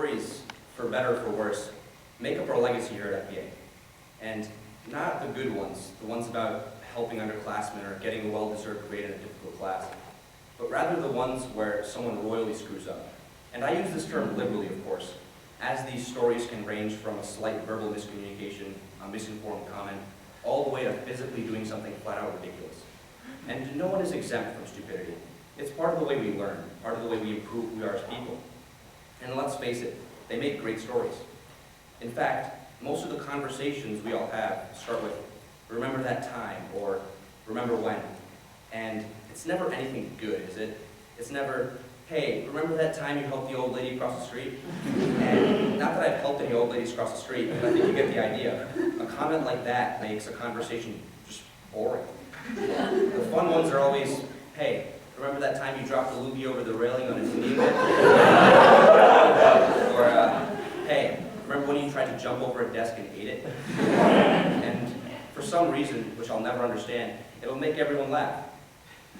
stories, for better or for worse, make up our legacy here at FBA. And not the good ones, the ones about helping underclassmen or getting a well-deserved grade in a difficult class, but rather the ones where someone royally screws up. And I use this term liberally, of course, as these stories can range from a slight verbal miscommunication, a misinformed comment, all the way to physically doing something flat out ridiculous. And no one is exempt from stupidity. It's part of the way we learn, part of the way we improve who we are as people. And let's face it, they make great stories. In fact, most of the conversations we all have start with, remember that time, or remember when. And it's never anything good, is it? It's never, hey, remember that time you helped the old lady across the street? And not that I've helped any old ladies across the street, but I think you get the idea. A comment like that makes a conversation just boring. The fun ones are always, hey, remember that time you dropped a loogie over the railing on a knee? Or, hey, remember when you tried to jump over a desk and ate it? And for some reason, which I'll never understand, it'll make everyone laugh.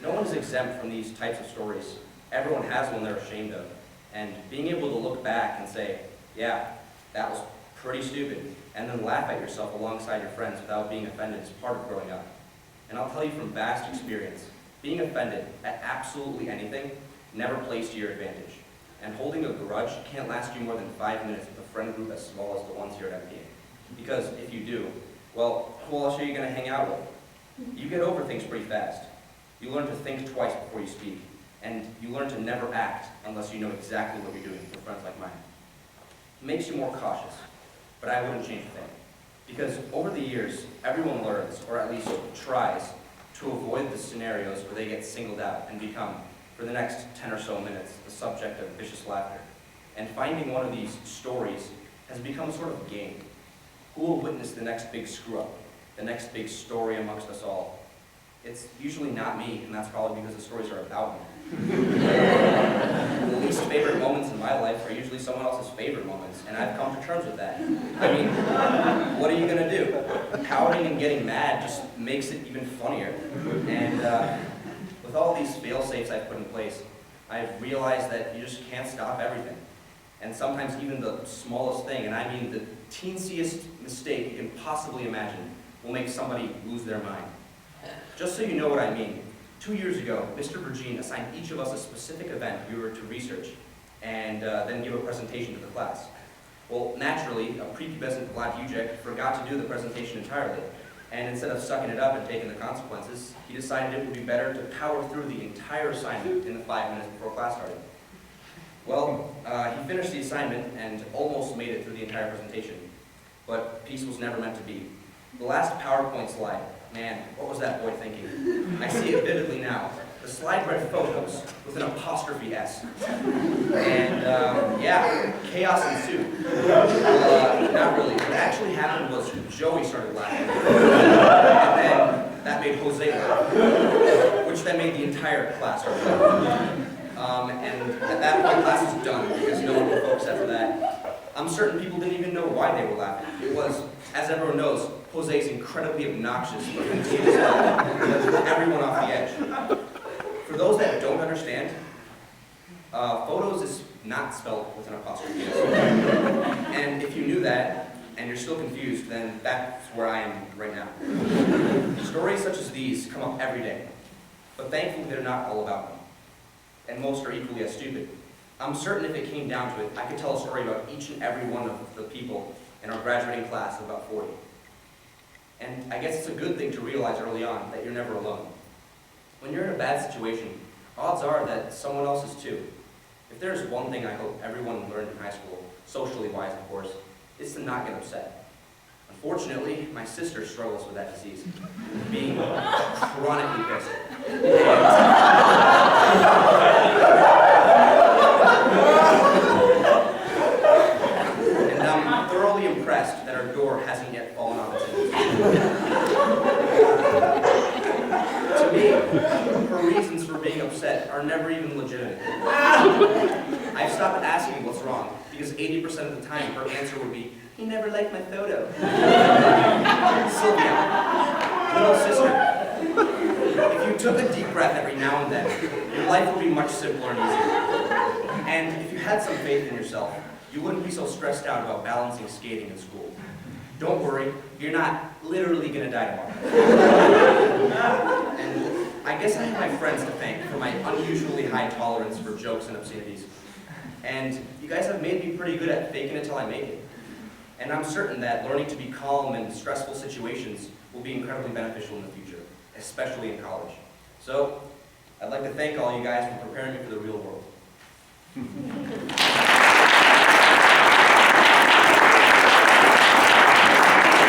No one is exempt from these types of stories. Everyone has one they're ashamed of. And being able to look back and say, yeah, that was pretty stupid, and then laugh at yourself alongside your friends without being offended is part of growing up. And I'll tell you from vast experience, being offended at absolutely anything never plays to your advantage. And holding a grudge can't last you more than 5 minutes with a friend group as small as the ones here at FBA. Because if you do, well, who else are you going to hang out with? You get over things pretty fast. You learn to think twice before you speak. And you learn to never act unless you know exactly what you're doing for friends like mine. It makes you more cautious, but I wouldn't change a thing. Because over the years, everyone learns, or at least tries, to avoid the scenarios where they get singled out and become, for the next 10 or so minutes, the subject of vicious laughter. And finding one of these stories has become sort of a game. Who will witness the next big screw-up, the next big story amongst us all? It's usually not me, and that's probably because the stories are about me. The least favorite moments in my life are usually someone else's favorite moments, and I've come to terms with that. I mean, what are you going to do? Pouting and getting mad just makes it even funnier. And with all these fail-safes I've put in place, I've realized that you just can't stop everything. And sometimes even the smallest thing, and I mean the teensiest mistake you can possibly imagine, will make somebody lose their mind. Just so you know what I mean, 2 years ago, Mr. Virgin assigned each of us a specific event we were to research and then give a presentation to the class. Well, naturally, a prepubescent Vlad forgot to do the presentation entirely, and instead of sucking it up and taking the consequences, he decided it would be better to power through the entire assignment in the 5 minutes before class started. Well, he finished the assignment and almost made it through the entire presentation, but peace was never meant to be. The last PowerPoint slide, man, what was that boy thinking? I see it vividly now. The slide read photos with an apostrophe S. And yeah, chaos ensued. Not really. What actually happened was Joey started laughing. And then that made Jose laugh, which then made the entire class start laughing. And at that point, class was done because no one would focus after that. I'm certain people didn't even know why they were laughing. It was, as everyone knows, Jose's incredibly obnoxious but contagious laugh that took everyone off the edge. For those that don't understand, photos is not spelled with an apostrophe. And if you knew that, and you're still confused, then that's where I am right now. Stories such as these come up every day, but thankfully they're not all about me. And most are equally as stupid. I'm certain if it came down to it, I could tell a story about each and every one of the people in our graduating class of about 40. And I guess it's a good thing to realize early on that you're never alone. When you're in a bad situation, odds are that someone else is too. If there's one thing I hope everyone learned in high school, socially wise of course, it's to not get upset. Unfortunately, my sister struggles with that disease, being chronically pissed. And I'm thoroughly impressed that our door hasn't yet fallen on its hinges. To me, her reasons for being upset are never even legitimate. I've stopped asking what's wrong, because 80% of the time her answer would be, "He never liked my photo." Sylvia, little sister, if you took a deep breath every now and then, your life would be much simpler and easier. And if you had some faith in yourself, you wouldn't be so stressed out about balancing skating in school. Don't worry, you're not literally gonna die tomorrow. And I guess I have my friends to thank for my unusually high tolerance for jokes and obscenities. And you guys have made me pretty good at faking it till I make it. And I'm certain that learning to be calm in stressful situations will be incredibly beneficial in the future, especially in college. So, I'd like to thank all you guys for preparing me for the real world.